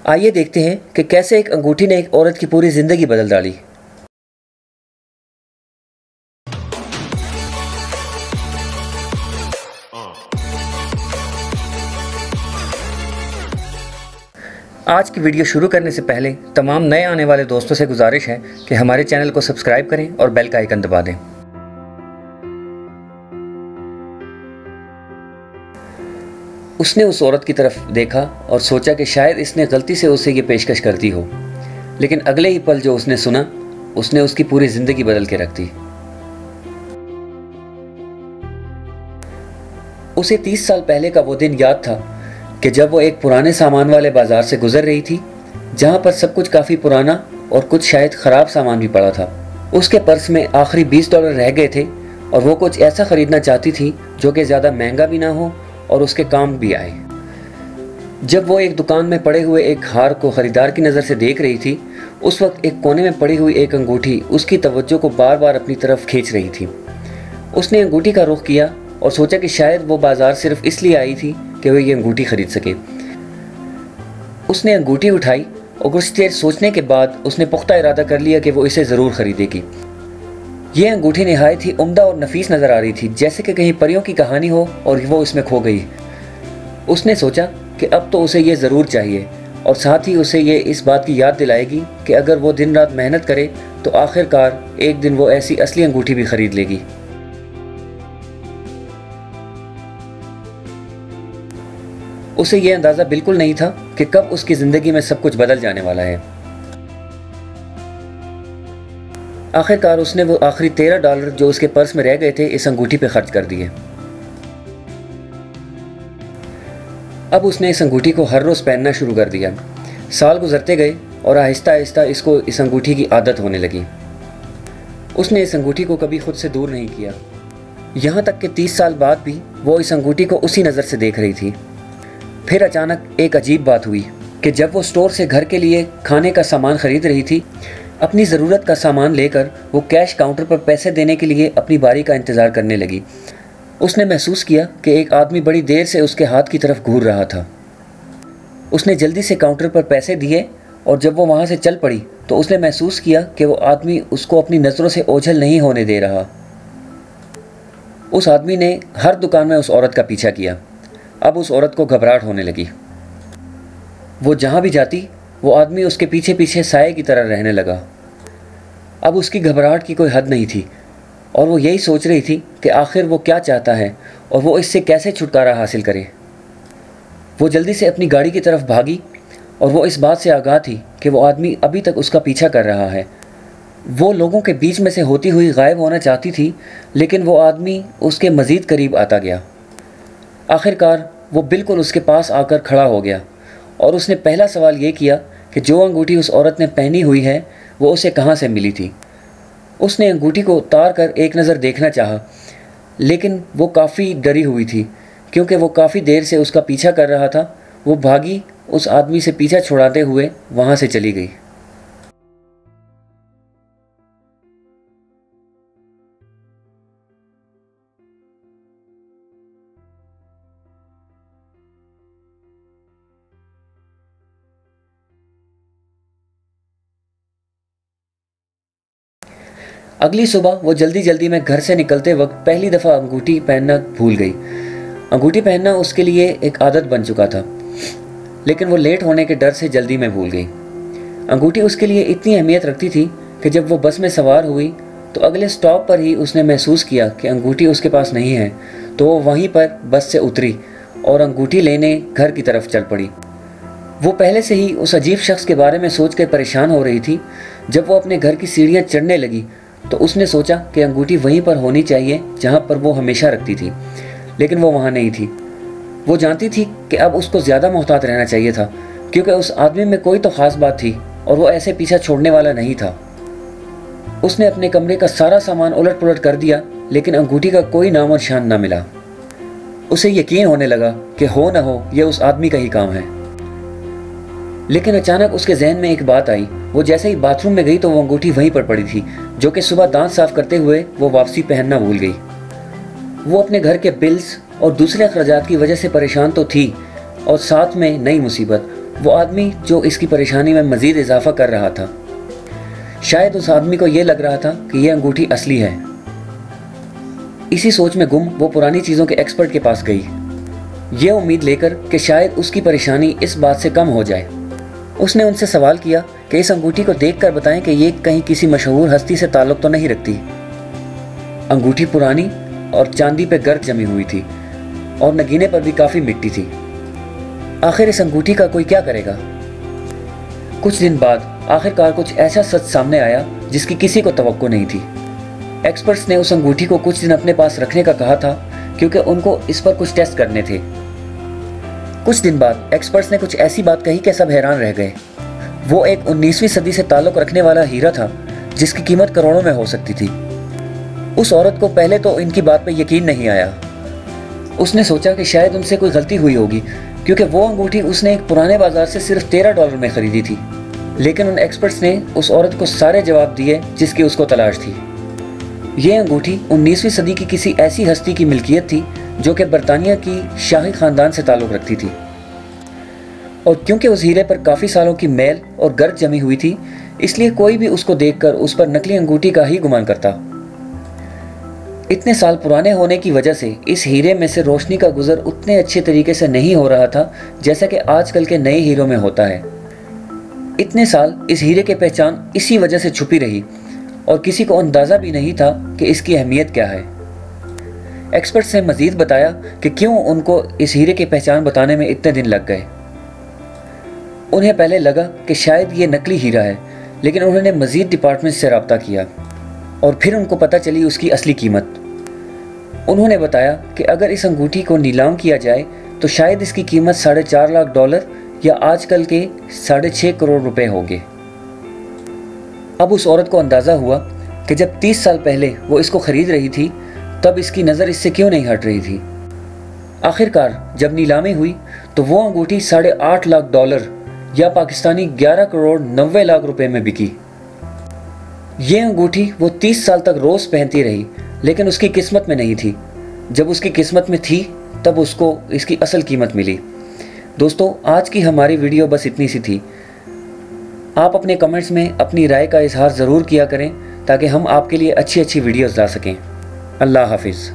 आइए देखते हैं कि कैसे एक अंगूठी ने एक औरत की पूरी ज़िंदगी बदल डाली। आज की वीडियो शुरू करने से पहले तमाम नए आने वाले दोस्तों से गुजारिश है कि हमारे चैनल को सब्सक्राइब करें और बेल का आइकन दबा दें। उसने उस औरत की तरफ देखा और सोचा कि शायद इसने गलती से उसे ये पेशकश कर दी हो, लेकिन अगले ही पल जो उसने सुना उसने उसकी पूरी ज़िंदगी बदल के रख दी। उसे 30 साल पहले का वो दिन याद था कि जब वो एक पुराने सामान वाले बाजार से गुजर रही थी, जहाँ पर सब कुछ काफ़ी पुराना और कुछ शायद ख़राब सामान भी पड़ा था। उसके पर्स में आखिरी $20 रह गए थे और वो कुछ ऐसा ख़रीदना चाहती थी जो कि ज़्यादा महंगा भी ना हो और उसके काम भी आए। जब वो एक दुकान में पड़े हुए एक हार को ख़रीदार की नज़र से देख रही थी, उस वक्त एक कोने में पड़ी हुई एक अंगूठी उसकी तवज्जो को बार बार अपनी तरफ खींच रही थी। उसने अंगूठी का रुख किया और सोचा कि शायद वो बाज़ार सिर्फ इसलिए आई थी कि वह ये अंगूठी खरीद सके। उसने अंगूठी उठाई और कुछ देर सोचने के बाद उसने पुख्ता इरादा कर लिया कि वो इसे ज़रूर ख़रीदेगी। ये अंगूठी निहायत ही उम्दा और नफीस नज़र आ रही थी, जैसे कि कहीं परियों की कहानी हो और वो इसमें खो गई। उसने सोचा कि अब तो उसे ये ज़रूर चाहिए और साथ ही उसे ये इस बात की याद दिलाएगी कि अगर वो दिन रात मेहनत करे तो आखिरकार एक दिन वो ऐसी असली अंगूठी भी ख़रीद लेगी। उसे यह अंदाज़ा बिल्कुल नहीं था कि कब उसकी ज़िंदगी में सब कुछ बदल जाने वाला है। आखिरकार उसने वो आखिरी $13 जो उसके पर्स में रह गए थे इस अंगूठी पे खर्च कर दिए। अब उसने इस अंगूठी को हर रोज़ पहनना शुरू कर दिया। साल गुजरते गए और आहिस्ता आहिस्ता इसको इस अंगूठी की आदत होने लगी। उसने इस अंगूठी को कभी खुद से दूर नहीं किया, यहाँ तक कि 30 साल बाद भी वो इस अंगूठी को उसी नज़र से देख रही थी। फिर अचानक एक अजीब बात हुई कि जब वो स्टोर से घर के लिए खाने का सामान ख़रीद रही थी, अपनी ज़रूरत का सामान लेकर वो कैश काउंटर पर पैसे देने के लिए अपनी बारी का इंतज़ार करने लगी। उसने महसूस किया कि एक आदमी बड़ी देर से उसके हाथ की तरफ घूर रहा था। उसने जल्दी से काउंटर पर पैसे दिए और जब वो वहाँ से चल पड़ी तो उसने महसूस किया कि वो आदमी उसको अपनी नज़रों से ओझल नहीं होने दे रहा। उस आदमी ने हर दुकान में उस औरत का पीछा किया। अब उस औरत को घबराहट होने लगी। वो जहाँ भी जाती वो आदमी उसके पीछे पीछे साये की तरह रहने लगा। अब उसकी घबराहट की कोई हद नहीं थी और वो यही सोच रही थी कि आखिर वो क्या चाहता है और वो इससे कैसे छुटकारा हासिल करे। वो जल्दी से अपनी गाड़ी की तरफ भागी और वो इस बात से आगाह थी कि वो आदमी अभी तक उसका पीछा कर रहा है। वो लोगों के बीच में से होती हुई गायब होना चाहती थी, लेकिन वो आदमी उसके मज़ीद करीब आता गया। आखिरकार वो बिल्कुल उसके पास आकर खड़ा हो गया और उसने पहला सवाल ये किया कि जो अंगूठी उस औरत ने पहनी हुई है वो उसे कहाँ से मिली थी। उसने अंगूठी को उतार कर एक नज़र देखना चाहा, लेकिन वो काफ़ी डरी हुई थी क्योंकि वो काफ़ी देर से उसका पीछा कर रहा था। वो भागी उस आदमी से पीछा छुड़ाते हुए वहाँ से चली गई। अगली सुबह वो जल्दी जल्दी में घर से निकलते वक्त पहली दफ़ा अंगूठी पहनना भूल गई। अंगूठी पहनना उसके लिए एक आदत बन चुका था, लेकिन वो लेट होने के डर से जल्दी में भूल गई। अंगूठी उसके लिए इतनी अहमियत रखती थी कि जब वो बस में सवार हुई तो अगले स्टॉप पर ही उसने महसूस किया कि अंगूठी उसके पास नहीं है, तो वो वहीं पर बस से उतरी और अंगूठी लेने घर की तरफ चल पड़ी। वो पहले से ही उस अजीब शख्स के बारे में सोच कर परेशान हो रही थी। जब वो अपने घर की सीढ़ियाँ चढ़ने लगी तो उसने सोचा कि अंगूठी वहीं पर होनी चाहिए जहाँ पर वो हमेशा रखती थी, लेकिन वो वहाँ नहीं थी। वो जानती थी कि अब उसको ज़्यादा मोहतात रहना चाहिए था क्योंकि उस आदमी में कोई तो ख़ास बात थी और वो ऐसे पीछा छोड़ने वाला नहीं था। उसने अपने कमरे का सारा सामान उलट पुलट कर दिया, लेकिन अंगूठी का कोई नामो निशान ना मिला। उसे यकीन होने लगा कि हो ना हो ये उस आदमी का ही काम है। लेकिन अचानक उसके जहन में एक बात आई। वो जैसे ही बाथरूम में गई तो वो अंगूठी वहीं पर पड़ी थी जो कि सुबह दांत साफ करते हुए वो वापसी पहनना भूल गई। वो अपने घर के बिल्स और दूसरे अखराजात की वजह से परेशान तो थी और साथ में नई मुसीबत। वो आदमी जो इसकी परेशानी में मज़ीद इजाफा कर रहा था। शायद उस आदमी को ये लग रहा था कि यह अंगूठी असली है। इसी सोच में गुम वो पुरानी चीज़ों के एक्सपर्ट के पास गई, ये उम्मीद लेकर कि शायद उसकी परेशानी इस बात से कम हो जाए। उसने उनसे सवाल किया कि इस अंगूठी को देखकर बताएं कि ये कहीं किसी मशहूर हस्ती से ताल्लुक़ तो नहीं रखती। अंगूठी पुरानी और चांदी पे गर्द जमी हुई थी और नगीने पर भी काफ़ी मिट्टी थी। आखिर इस अंगूठी का कोई क्या करेगा? कुछ दिन बाद आखिरकार कुछ ऐसा सच सामने आया जिसकी किसी को तवक्को नहीं थी। एक्सपर्ट्स ने उस अंगूठी को कुछ दिन अपने पास रखने का कहा था क्योंकि उनको इस पर कुछ टेस्ट करने थे। कुछ दिन बाद एक्सपर्ट्स ने कुछ ऐसी बात कही कि सब हैरान रह गए। वो एक 19वीं सदी से ताल्लुक़ रखने वाला हीरा था जिसकी कीमत करोड़ों में हो सकती थी। उस औरत को पहले तो इनकी बात पर यकीन नहीं आया। उसने सोचा कि शायद उनसे कोई गलती हुई होगी क्योंकि वो अंगूठी उसने एक पुराने बाजार से सिर्फ $13 में ख़रीदी थी। लेकिन उन एक्सपर्ट्स ने उस औरत को सारे जवाब दिए जिसकी उसको तलाश थी। ये अंगूठी 19वीं सदी की किसी ऐसी हस्ती की मिल्कियत थी जो कि बरतानिया की शाही ख़ानदान से ताल्लुक़ रखती थी, और क्योंकि उस हीरे पर काफ़ी सालों की मैल और गर्द जमी हुई थी, इसलिए कोई भी उसको देखकर उस पर नकली अंगूठी का ही गुमान करता। इतने साल पुराने होने की वजह से इस हीरे में से रोशनी का गुजर उतने अच्छे तरीके से नहीं हो रहा था जैसा कि आजकल के नए हीरों में होता है। इतने साल इस हीरे की पहचान इसी वजह से छुपी रही और किसी को अंदाज़ा भी नहीं था कि इसकी अहमियत क्या है। एक्सपर्ट्स ने मज़ीद बताया कि क्यों उनको इस हीरे की पहचान बताने में इतने दिन लग गए। उन्हें पहले लगा कि शायद ये नकली हीरा है, लेकिन उन्होंने मज़ीद डिपार्टमेंट से रब्ता किया और फिर उनको पता चली उसकी असली कीमत। उन्होंने बताया कि अगर इस अंगूठी को नीलाम किया जाए तो शायद इसकी कीमत $4.5 लाख या आजकल के 6.5 करोड़ रुपए होंगे। अब उस औरत को अंदाज़ा हुआ कि जब 30 साल पहले वो इसको ख़रीद रही थी तब इसकी नज़र इससे क्यों नहीं हट रही थी। आखिरकार जब नीलामी हुई तो वो अंगूठी $8.5 लाख या पाकिस्तानी 11 करोड़ 90 लाख रुपए में बिकी। ये अंगूठी वो 30 साल तक रोज़ पहनती रही, लेकिन उसकी किस्मत में नहीं थी। जब उसकी किस्मत में थी तब उसको इसकी असल कीमत मिली। दोस्तों, आज की हमारी वीडियो बस इतनी सी थी। आप अपने कमेंट्स में अपनी राय का इजहार ज़रूर किया करें ताकि हम आपके लिए अच्छी अच्छी वीडियोज़ ला सकें। अल्लाह हाफिज़।